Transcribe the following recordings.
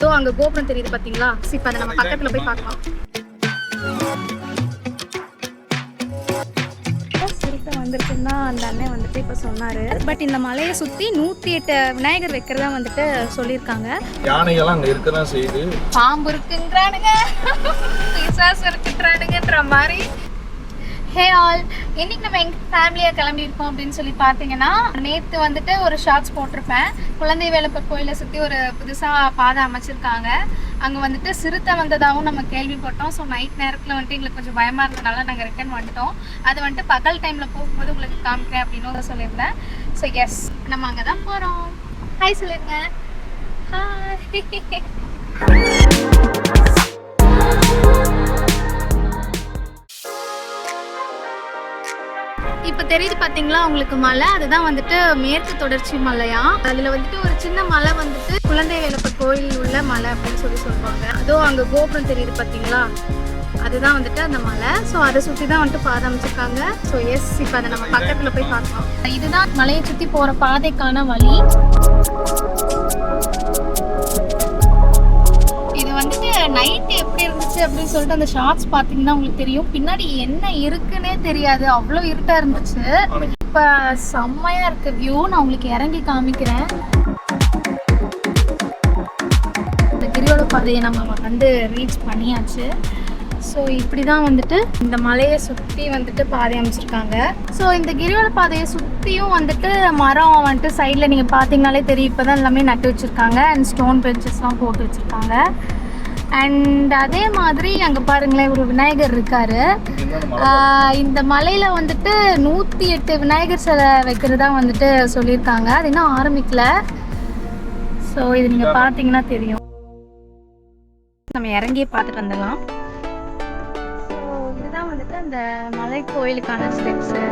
அங்க கோபுரம் தெரியுது பாத்தீங்களா? இப்ப அதை நம்ம பக்கத்துல போய் பார்க்கலாம். சிறுத்தை வந்துருக்குன்னா அந்த அண்ணன் வந்துட்டு இப்ப சொன்னாரு. பட் இந்த மலையை சுத்தி 108 விநாயகர் வைக்கிறதா வந்துட்டு சொல்லியிருக்காங்க. யானைகள்லாம் அங்க இருக்கதான் செய்யுது. பாம்பு இருக்குன்றானுங்க, பிசாசு இருக்குன்றானுங்கன்ற மாதிரி. ஹே ஆல், இன்னைக்கு நம்ம எங்க ஃபேமிலியா கிளம்பி இருக்கோம் அப்படின்னு சொல்லி பார்த்தீங்கன்னா, நேற்று வந்துட்டு ஒரு ஷார்ட்ஸ் போட்டிருப்பேன். குழந்தை வேலப்பர் கோயிலை சுற்றி ஒரு புதுசாக பாதை அமைச்சிருக்காங்க. அங்கே வந்துட்டு சிறுத்தை வந்ததாகவும் நம்ம கேள்விப்பட்டோம். ஸோ நைட் நேரத்தில் வந்துட்டு எங்களுக்கு கொஞ்சம் பயமாக இருந்ததுனால நாங்கள் ரிட்டர்ன் வந்துட்டோம். அது வந்துட்டு பகல் டைமில் போகும்போது உங்களுக்கு காமிக்கிறேன் அப்படின்னு சொல்லியிருந்தேன். ஸோ எஸ், நம்ம அங்கே தான் போகிறோம். ஹாய் சொல்லிருங்க. ஹாய். இப்போ தெரியுது பார்த்தீங்களா உங்களுக்கு மலை, அதுதான் வந்துட்டு மேற்கு தொடர்ச்சி மலையா. அதில் வந்துட்டு ஒரு சின்ன மலை வந்துட்டு குழந்தை வேலப்பர் கோயில் உள்ள மலை அப்படின்னு சொல்லுவாங்க. அதுவும் அங்கே கோபுரம் தெரியுது பார்த்தீங்களா, அதுதான் வந்துட்டு அந்த மலை. ஸோ அதை சுற்றி தான் வந்துட்டு பாதை அமைச்சிருக்காங்க. ஸோ எஸ், இப்போ அதை நம்ம பக்கத்தில் போய் பார்க்கலாம். இதுதான் மலையை சுற்றி போகிற பாதைக்கான வழி. இது வந்துட்டு நைட்டு எப்படி இருந்துச்சு அப்படின்னு சொல்லிட்டு அந்த ஷார்ட்ஸ் பார்த்தீங்கன்னா உங்களுக்கு தெரியும். பின்னாடி என்ன இருக்குன்னே தெரியாது, அவ்வளோ இருட்டா இருந்துச்சு. இப்போ செம்மையா இருக்கு வியூ. நான் உங்களுக்கு இறங்கி காமிக்கிறேன். இந்த கிரிவல பாதையை நம்ம வந்து ரீச் பண்ணியாச்சு. ஸோ இப்படி தான் வந்துட்டு இந்த மலையை சுற்றி வந்துட்டு பாதை அமைச்சிருக்காங்க. ஸோ இந்த கிரிவல பாதையை சுற்றியும் வந்துட்டு மரம் வந்துட்டு சைடில் நீங்கள் பார்த்தீங்கனாலே தெரியும். இப்போ தான் எல்லாமே நட்டு வச்சுருக்காங்க. அண்ட் ஸ்டோன் பெஞ்சஸ்லாம் போட்டு வச்சுருக்காங்க. அண்ட் அதே மாதிரி அங்கே பாருங்களேன், ஒரு விநாயகர் இருக்காரு. இந்த மலையில் வந்துட்டு 108 விநாயகர் சிலை வைக்கிறதா வந்துட்டு சொல்லியிருக்காங்க. அது இன்னும் ஆரம்பிக்கல. ஸோ இது நீங்கள் பார்த்தீங்கன்னா தெரியும். நம்ம இறங்கியே பார்த்துட்டு வந்துடலாம். வந்துட்டு அந்த மலை கோயிலுக்கான ஸ்டெப்ஸு.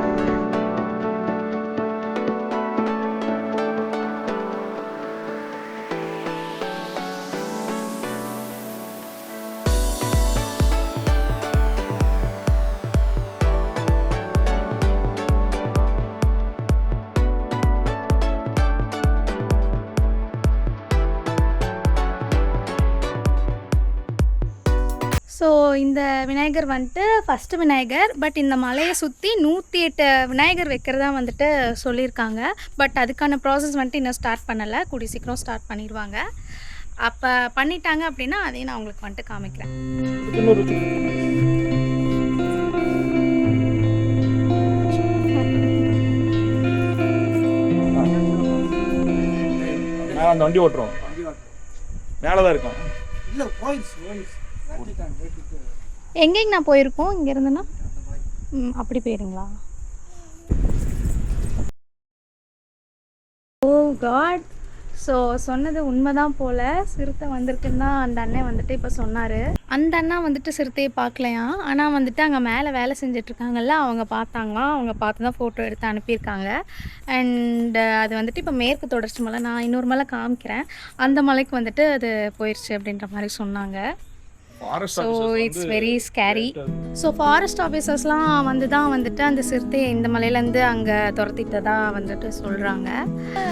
ஸோ இந்த விநாயகர் வந்துட்டு ஃபஸ்ட்டு விநாயகர். பட் இந்த மலையை சுற்றி 108 விநாயகர் வைக்கிறதா வந்துட்டு சொல்லியிருக்காங்க. பட் அதுக்கான ப்ராசஸ் வந்துட்டு இன்னும் ஸ்டார்ட் பண்ணலை. கூடிய சீக்கிரம் ஸ்டார்ட் பண்ணிடுவாங்க. அப்போ பண்ணிட்டாங்க அப்படின்னா அதையும் நான் உங்களுக்கு வந்துட்டு காமிக்கிறேன். அந்த வண்டி ஓட்டுறோம் மேலதான் இருக்கும். எங்கேங்க நான் போயிருக்கோம் இங்க இருந்துன்னா அப்படி போயிருங்களா? ஓ காட். ஸோ சொன்னது உண்மைதான் போல். சிறுத்தை வந்திருக்குன்னு தான் அந்த அண்ணன் வந்துட்டு இப்போ சொன்னார். அந்த அண்ணா வந்துட்டு சிறுத்தையை பார்க்கலையா, ஆனால் வந்துட்டு அங்கே மேலே வேலை செஞ்சிட்ருக்காங்கல்ல, அவங்க பார்த்தாங்களாம். அவங்க பார்த்து தான் ஃபோட்டோ எடுத்து அனுப்பியிருக்காங்க. அண்ட் அது வந்துட்டு இப்போ மேற்கு தொடர்ச்சி மலை. நான் இன்னொரு மலை காமிக்கிறேன். அந்த மலைக்கு வந்துட்டு அது போயிடுச்சு அப்படின்ற மாதிரி சொன்னாங்க. So it's very scary. So forest ஆஃபீஸர்ஸ்லாம் வந்து தான் வந்துட்டு அந்த சிறுத்தையை இந்த மலையிலேருந்து அங்கே துரத்திட்டதா வந்துட்டு சொல்கிறாங்க.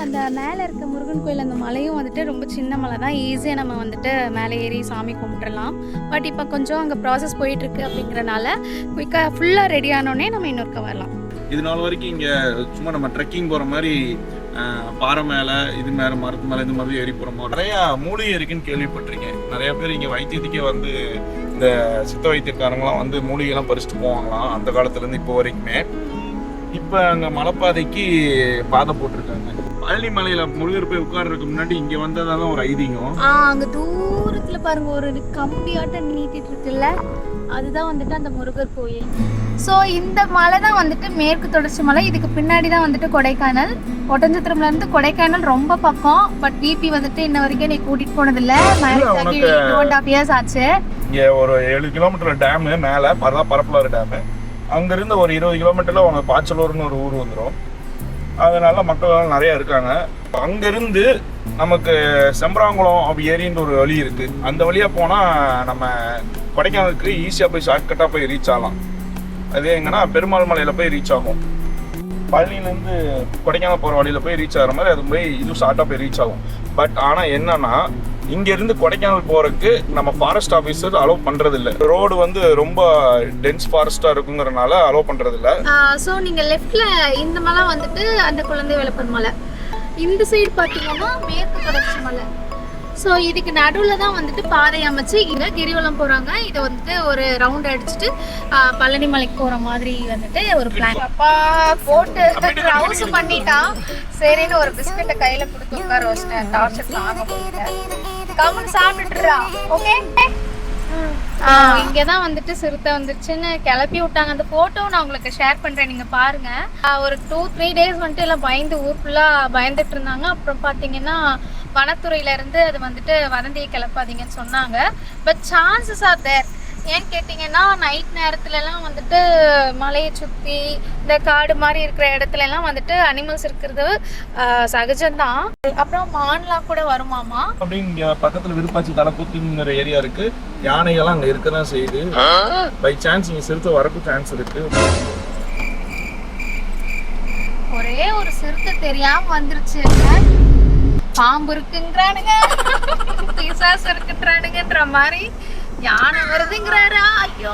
அந்த மேலே இருக்க முருகன் கோயில் அந்த மலையும் வந்துட்டு ரொம்ப சின்ன மலை தான். ஈஸியாக நம்ம வந்துட்டு மேலே ஏறி சாமி கும்பிட்றலாம். பட் இப்போ கொஞ்சம் அங்கே ப்ராசஸ் போயிட்டுருக்கு அப்படிங்கிறனால குயிக்காக ஃபுல்லாக ரெடி ஆனோடனே நம்ம இன்னொருக்க வரலாம். இது நாள் வரைக்கும் இங்கே சும்மா நம்ம ட்ரெக்கிங் போகிற மாதிரி பாறை மேலே இது மேலே மரத்து மேலே இந்த மாதிரி ஏறி போகிறோமோ நிறையா மூலிகை இருக்குன்னு கேள்விப்பட்டிருக்கேன். நிறைய பேர் இங்கே வைத்தியத்துக்கே வந்து இந்த சித்த வைத்தியக்காரங்களாம் வந்து மூலிகைலாம் பறிச்சுட்டு போவாங்களாம் அந்த காலத்துலேருந்து இப்போ வரைக்குமே. இப்போ அங்கே மலைப்பாதைக்கு பாதை போட்டிருக்காங்க. பழனி மலையில் முருகர் போய் உட்கார்றதுக்கு முன்னாடி இங்கே வந்ததாக தான் ஒரு ஐதீகம். அங்கே தூரத்தில் பாருங்க ஒரு கம்பியாட்டம் நீட்டிட்டு இருக்குல்ல, அதுதான் வந்துட்டு அந்த முருகர் கோயில். ஸோ இந்த மலை தான் வந்துட்டு மேற்கு தொடர்ச்சி மலை. இதுக்கு பின்னாடி தான் வந்துட்டு கொடைக்கானல். ஒட்டஞ்சத்திரம்லேருந்து கொடைக்கானல் ரொம்ப பக்கம். பட் பிபி வந்துட்டு இன்ன வரைக்கும் நீ கூட்டிகிட்டு போனதில்லை. மேரேஜ் ஆகி 2.5 years ஆச்சு. இங்கே ஒரு 7 கிலோமீட்டர் டேமு மேலே பரப்பலாறு டேமு. அங்கேருந்து ஒரு 20 கிலோமீட்டரில் அவங்க பாச்சலூர்னு ஒரு ஊர் வந்துடும். அதனால மக்கள் நிறையா இருக்காங்க. அங்கேருந்து நமக்கு செம்பராங்குளம் ஏரின்ற ஒரு வழி இருக்குது. அந்த வழியாக போனால் நம்ம கொடைக்கானலுக்கு ஈஸியாக போய் ஷார்ட்கட்டாக போய் ரீச் ஆகலாம். அது எங்கன்னா பெருமாள் மலையில் போய் ரீச் ஆகும். பழனிலேருந்து கொடைக்கானல் போகிற வழியில் போய் ரீச் ஆகிற மாதிரி அது போய் இது ஷார்ட்டாக போய் ரீச் ஆகும். பட் ஆனால் என்னன்னா இங்க இருந்து கொடைக்கானல் போறதுக்கு நம்ம ஃபாரஸ்ட் ஆபீசர் அலோவ் பண்றது இல்ல. ரோடு வந்து ரொம்ப டென்ஸ் ஃபாரஸ்டா இருக்குங்கறனால அலோவ் பண்றது இல்ல. ஸோ நீங்கள் லெஃப்டில் இந்த மலை வந்துட்டு அந்த குழந்தை வேலப்பன் மலை, இந்த சைடு பார்த்தீங்கன்னா மேற்கு தொடர்ச்சி மலை. ஸோ இதுக்கு நடுவில் தான் வந்துட்டு பாதை அமைச்சு இங்கே கிரிவலம் போகிறாங்க. இதை வந்துட்டு ஒரு ரவுண்ட் அடிச்சுட்டு பழனி மலைக்கு போகிற மாதிரி வந்துட்டு ஒரு பிளான். அப்பா போட்டு க்ரௌஸ் பண்ணிட்டான். சரின்னு ஒரு பிஸ்கட்டை கையில் கொடுத்து உட்கார வச்சிட்டேன். டார்ச்சர் தாங்க போயிட்டேன். கம்மன் சாப்பிட்டுட்டுறா. ஓகே, இங்கே தான் வந்துட்டு சிறுத்தை வந்துருச்சுன்னு கிளப்பி விட்டாங்க. அந்த ஃபோட்டோ நான் உங்களுக்கு ஷேர் பண்ணுறேன், நீங்கள் பாருங்கள். ஒரு 2-3 டேஸ் வந்துட்டு எல்லாம் பயந்து ஊர் ஃபுல்லாக பயந்துட்டு இருந்தாங்க. அப்புறம் பார்த்தீங்கன்னா வனத்துறையிலேருந்து அது வந்துட்டு வதந்தியை கிளப்பாதீங்கன்னு சொன்னாங்க. But chances are there. ஏன்னு கேட்டிங்கன்னா நைட் நேரத்துலலாம் வந்துட்டு மலையை சுற்றி இந்த காடு மாதிரி இருக்கிற இடத்துலலாம் வந்துட்டு அனிமல்ஸ் இருக்கிறது சகஜம்தான். அப்புறம் மான்லாம் கூட வருமாமா. அப்படி இங்க பக்கத்துல விருப்பாச்சி தலைப்புத்துங்கிற ஏரியா இருக்கு. யானைகள்லாம் அங்க இருக்கதான் செய்யுது. பை சான்ஸ் இங்க சிறுத்தை வரக்கு சான்ஸ் இருக்கு. ஒரே ஒரு சிறுத்தை தெரியாம வந்துருச்சு. பாம்பு இருக்குங்கிறானுங்க, பிசாசு இருக்குன்றானுங்கன்ற மாதிரி யானை வருதுங்கிறாரா. ஐயோ,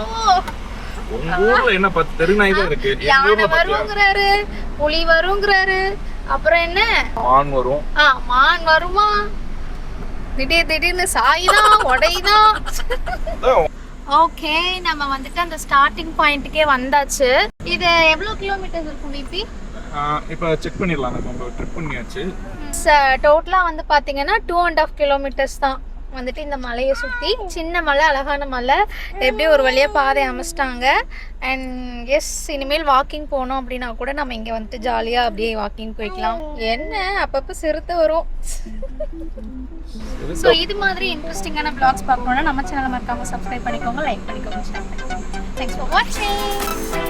உங்க ஊர்ல என்ன 10 தெருநாய் தான் இருக்கு. யானை வருங்கிறாரு, புலி வருங்கிறாரு, அப்புறம் என்ன மான் வரும். மான் வருமா, திடீர்னு சாய்தான் உடைதான். ஓகே, நம்ம வந்துட்டு அந்த ஸ்டார்டிங் பாயிண்ட்டுக்கே வந்தாச்சு. இது எவ்வளவு கிலோமீட்டர்ஸ் இருக்கும் பிபி? இப்போ செக் பண்ணிடலாம். நம்ம ட்ரிப் பண்ணியாச்சு. டோட்டலாக வந்து பார்த்தீங்கன்னா 2.5 கிலோமீட்டர்ஸ் தான் வந்துட்டு இந்த மலையை சுற்றி. சின்ன மலை, அழகான மலை, எப்படி ஒரு வழியாக பாதை அமைச்சிட்டாங்க. அண்ட் எஸ், இனிமேல் வாக்கிங் போனோம் அப்படின்னா கூட நம்ம இங்கே வந்துட்டு ஜாலியாக அப்படியே வாக்கிங் போய்க்கலாம். என்ன அப்பப்போ சிறுத்தை வரும். ஸோ இது மாதிரி இன்ட்ரெஸ்டிங்கான பிளாக்ஸ் பார்க்கணுன்னா நம்ம சேனலை மறக்காமல் சப்ஸ்கிரைப் பண்ணிக்கோங்க, லைக் பண்ணிக்கோங்க, ஷேர் பண்ணிக்கோங்க. தேங்க்ஸ் ஃபார் வாட்சிங்.